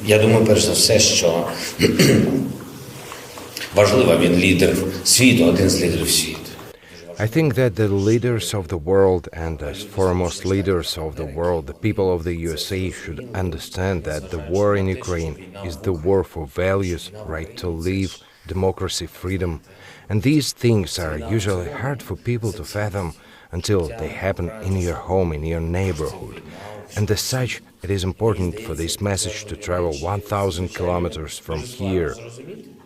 Я думаю, перш за все, що важливо, він лідер світу, один з лідерів світу. I think that the leaders of the world and the foremost leaders of the world, the people of the USA, should understand that the war in Ukraine is the war for values, right to live, democracy, freedom. And these things are usually hard for people to fathom until they happen in your home, in your neighborhood. And as such, it is important for this message to travel 1,000 kilometers from here.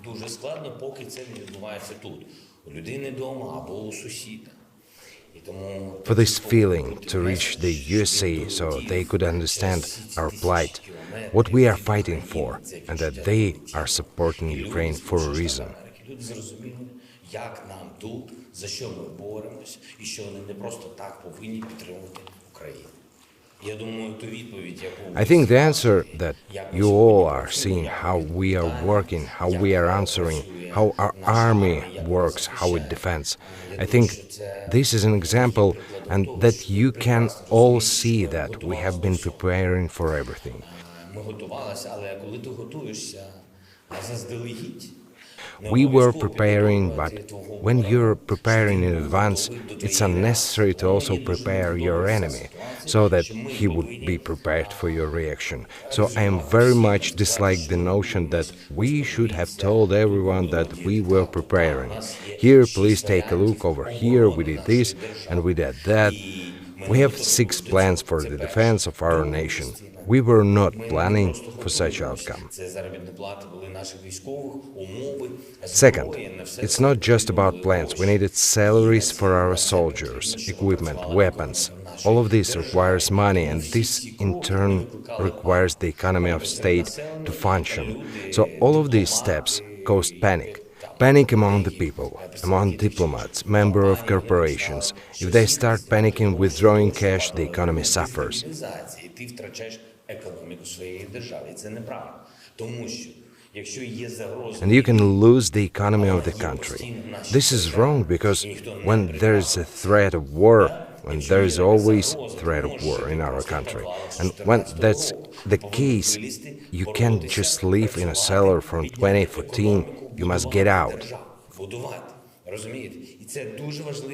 Дуже складно, поки це не відбувається тут, у людини вдома або у сусіда. For this feeling to reach the USA so they could understand our plight, what we are fighting for, and that they are supporting Ukraine for a reason. Люди зрозуміли, як нам тут, за що ми боремось, і що вони не просто так повинні підтримувати Україну. I think the answer that you all are seeing how we are working, how we are answering, how our army works, how it defends. I think this is an example and that you can all see that we have been preparing for everything. We were preparing, but when you're preparing in advance, it's unnecessary to also prepare your enemy, so that he would be prepared for your reaction. So I am very much dislike the notion that we should have told everyone that we were preparing. Here, please take a look over here, we did this and we did that. We have 6 plans for the defense of our nation. We were not planning for such outcome. Second, it's not just about plans. We needed salaries for our soldiers, equipment, weapons. All of this requires money, and this in turn requires the economy of state to function. So all of these steps caused panic. Panic among the people, among diplomats, members of corporations. If they start panicking, withdrawing cash, the economy suffers. And you can lose the economy of the country. This is wrong because when there is a threat of war, when there is always threat of war in our country, and when that's the case, you can't just live in a cellar from 2014, you must get out.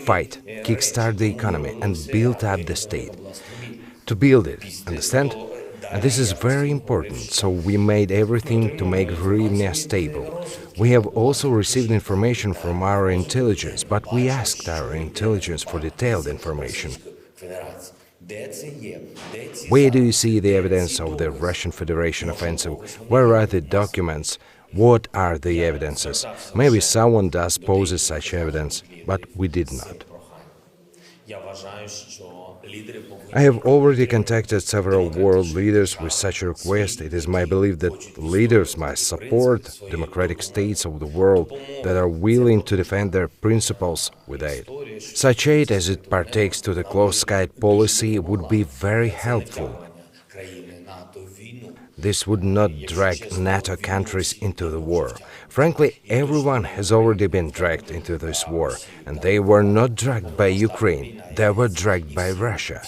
Fight, kickstart the economy and build up the state. To build it, understand? And this is very important, so we made everything to make hryvnia stable. We have also received information from our intelligence, but we asked our intelligence for detailed information. Where do you see the evidence of the Russian Federation offensive? Where are the documents? What are the evidences? Maybe someone does possess such evidence, but we did not. I have already contacted several world leaders with such a request. It is my belief that leaders must support democratic states of the world that are willing to defend their principles with aid. Such aid as it partakes to the close-skied policy would be very helpful. This would not drag NATO countries into the war. Frankly, everyone has already been dragged into this war, and they were not dragged by Ukraine, they were dragged by Russia.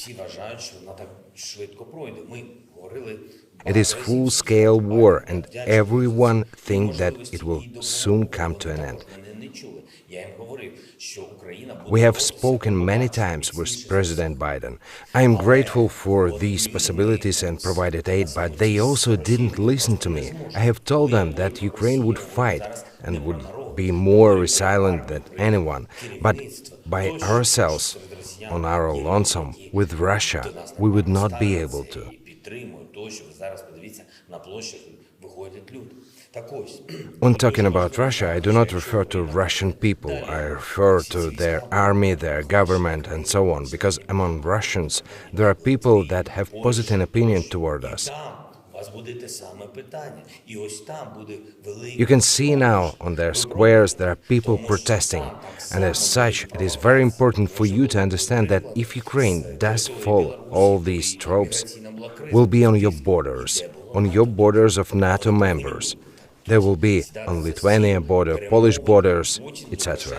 It is full-scale war, and everyone thinks that it will soon come to an end. We have spoken many times with President Biden. I am grateful for these possibilities and provided aid, but they also didn't listen to me. I have told them that Ukraine would fight and would be more resilient than anyone, but by ourselves, on our lonesome, with Russia, we would not be able to. When talking about Russia, I do not refer to Russian people. I refer to their army, their government, and so on, because among Russians there are people that have positive opinion toward us. You can see now on their squares there are people protesting, and as such it is very important for you to understand that if Ukraine does fall, all these troops will be on your borders of NATO members. There will be on Lithuania border, Polish borders, etc.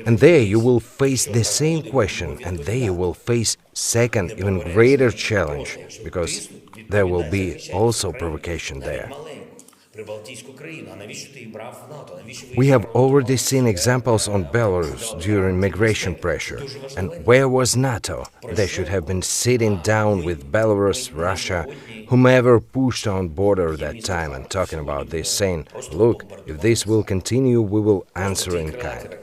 And there you will face the same question, and there you will face second, even greater challenge, because there will be also provocation there. We have already seen examples on Belarus during migration pressure. And where was NATO? They should have been sitting down with Belarus, Russia, whomever pushed on border that time and talking about this, saying, look, if this will continue, we will answer in kind.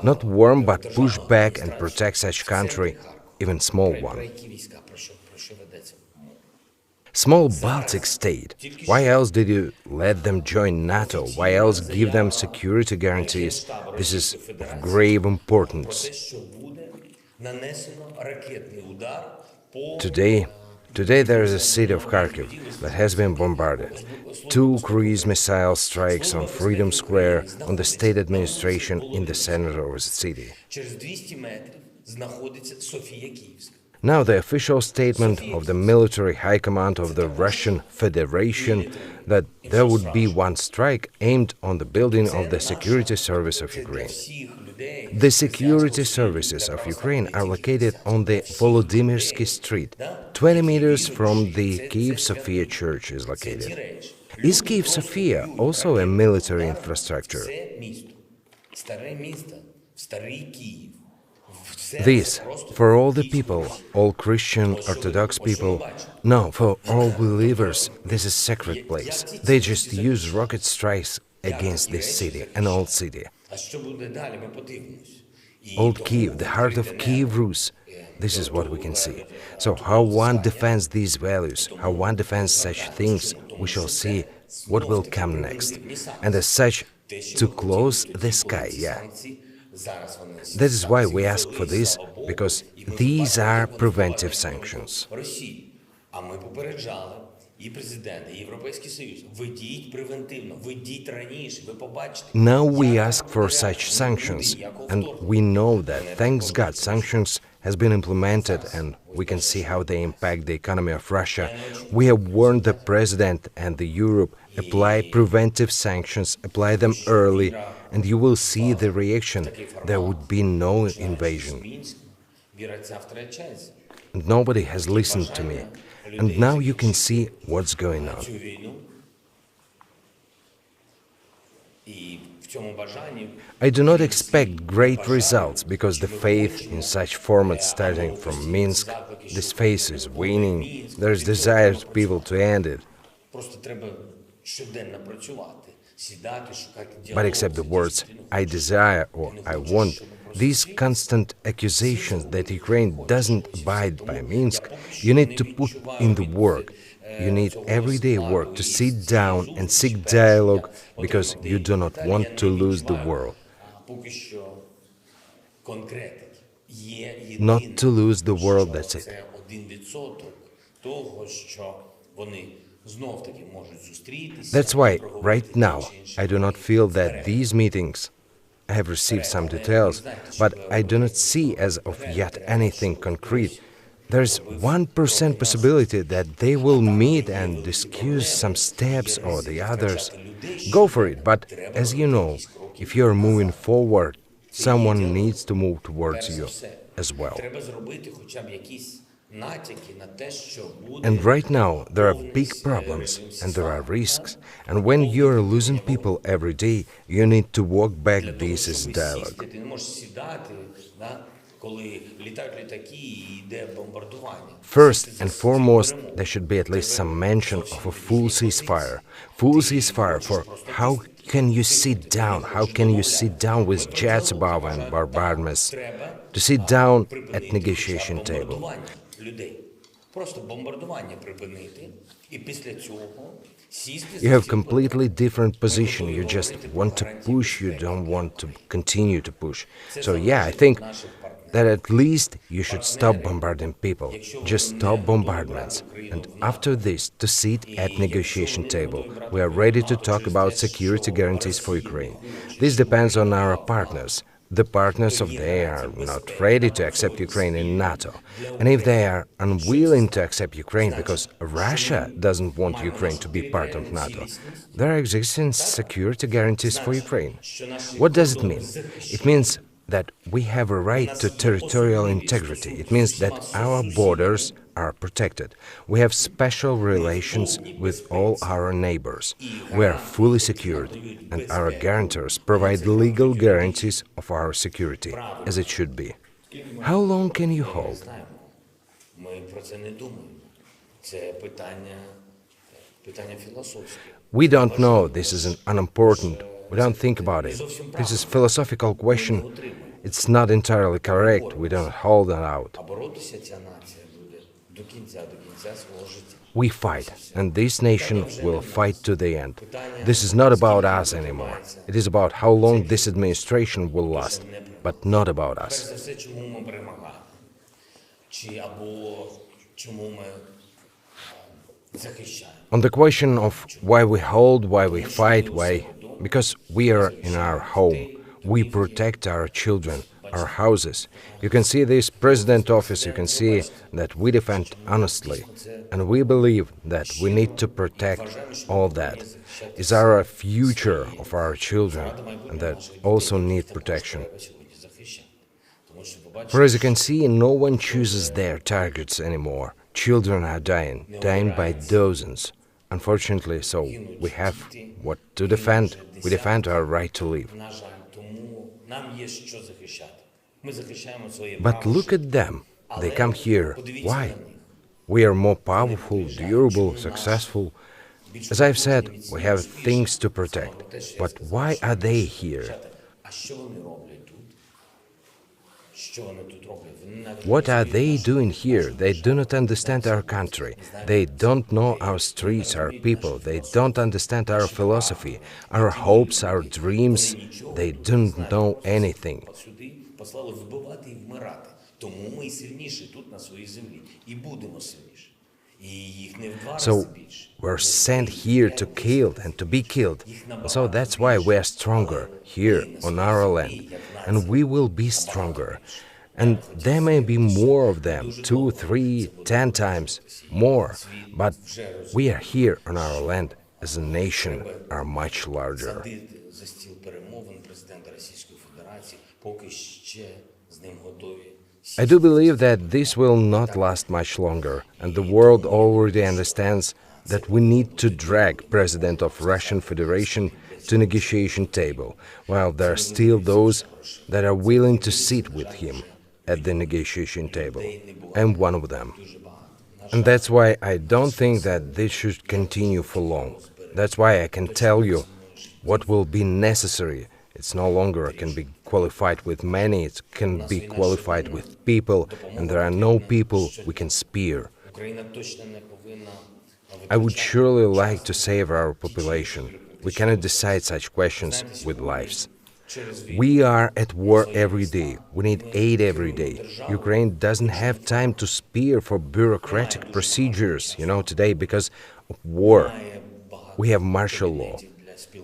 Not warm, but push back and protect such country, even small one. Small Baltic state. Why else did you let them join NATO? Why else give them security guarantees? This is of grave importance. Today there is a city of Kharkiv that has been bombarded. 2 cruise missile strikes on Freedom Square on the state administration in the center of the city. Now the official statement of the military high command of the Russian Federation that there would be one strike aimed on the building of the security service of Ukraine. The security services of Ukraine are located on the Volodymyrsky Street, 20 meters from the Kyiv Sophia Church is located. Is Kyiv Sophia also a military infrastructure? This, for all the people, all Christian, Orthodox people, no, for all believers, this is a sacred place. They just use rocket strikes against this city, an old city. Old Kyiv, the heart of Kyiv Rus, this is what we can see. So how one defends these values, how one defends such things, we shall see what will come next. And as such, to close the sky, yeah. That is why we ask for this, because these are preventive sanctions. Now we ask for such sanctions, and we know that, thanks God, sanctions has been implemented, and we can see how they impact the economy of Russia. We have warned the President and the Europe, apply preventive sanctions, apply them early, and you will see the reaction. There would be no invasion. And nobody has listened to me. And now you can see what's going on. I do not expect great results, because the faith in such formats starting from Minsk, this faith is waning, there is desire to people to end it. But except the words "I desire" or "I want," these constant accusations that Ukraine doesn't abide by Minsk, you need to put in the work. You need everyday work to sit down and seek dialogue, because you do not want to lose the world. Not to lose the world, that's it. That's why, right now, I do not feel that these meetings, I have received some details, but I do not see as of yet anything concrete. There's 1% possibility that they will meet and discuss some steps or the others. Go for it, but as you know, if you're moving forward, someone needs to move towards you as well. And right now, there are big problems and there are risks. And when you are losing people every day, you need to walk back this as dialogue. First and foremost, there should be at least some mention of a full ceasefire. Full ceasefire for how can you sit down? How can you sit down with jets above and bombardments? To sit down at negotiation table. You have completely different position. You just want to push, you don't want to continue to push. So yeah, I think that at least you should stop bombarding people. Just stop bombardments. And after this, to sit at negotiation table. We are ready to talk about security guarantees for Ukraine. This depends on our partners. The partners of they are not ready to accept Ukraine in NATO. And if they are unwilling to accept Ukraine because Russia doesn't want Ukraine to be part of NATO, there are existing security guarantees for Ukraine. What does it mean? It means that we have a right to territorial integrity. It means that our borders are protected. We have special relations with all our neighbors. We are fully secured, and our guarantors provide legal guarantees of our security, as it should be. How long can you hold? Знаємо. Ми про це не думаємо. Це питання філософське. We don't know. This is unimportant. We don't think about it. This is philosophical question. It's not entirely correct. We don't hold it out. А боротися ця нація буде до кінця свого життя. We fight, and this nation will fight to the end. This is not about us anymore. It is about how long this administration will last, but not about Перш us. за все, чому ми перемагаємо? Чому ми захищаємо? On the question of why we hold, why we fight, why? Because we are in our home. We protect our children, our houses. You can see this president office, you can see that we defend honestly. And we believe that we need to protect all that. It's our future of our children, and that also need protection. For as you can see, no one chooses their targets anymore. Children are dying by dozens. Unfortunately, so we have what to defend. We defend our right to live. На жаль, тому нам є що захищати. Ми захищаємо своє But право. look at them. They come here. Why? We are more powerful, durable, successful. As I've said, we have things to protect. But why are they here? А що вони роблять тут? Що вони тут роблять? Вони навіть What are they doing here? They do not understand our country. They don't know our streets, our people. They don't understand our philosophy, our hopes, our dreams. They don't know anything. сюди послали вбивати і вмирати. Тому ми сильніші тут на своїй землі. І будемо сильніші. І їх не в два рази So більше. we're sent here to kill and to be killed. And so that's why we are stronger here on our land. And we will be stronger. And there may be more of them, 2, 3, 10 times more. But we are here on our land as a nation are much larger. Садити за стіл перемовин президента Російської Федерації, поки ще з ним готові. I do believe that this will not last much longer, and the world already understands that we need to drag President of Russian Federation to negotiation table, while there are still those that are willing to sit with him at the negotiation table. I'm one of them. And that's why I don't think that this should continue for long. That's why I can tell you what will be necessary. It's no longer can be qualified with many, it can be qualified with people, and there are no people we can spare. Україна точно не повинна I would surely like to save our population. We cannot decide such questions with lives. We are at war every day. We need aid every day. Ukraine doesn't have time to spare for bureaucratic procedures, today because of war. We have martial law,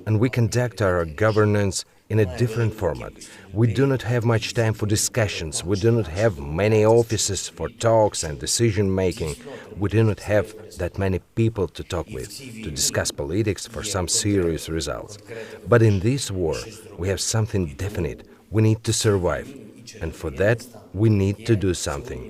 and we conduct our governance in a different format. We do not have much time for discussions. We do not have many offices for talks and decision-making. We do not have that many people to talk with, to discuss politics for some serious results. But in this war, we have something definite. We need to survive. And for that, we need to do something.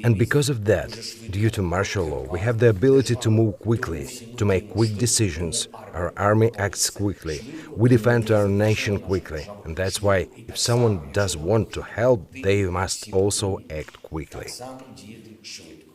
And because of that, due to martial law, we have the ability to move quickly, to make quick decisions. Our army acts quickly. We defend our nation quickly. And that's why if someone does want to help, they must also act quickly. сам діяти швидко.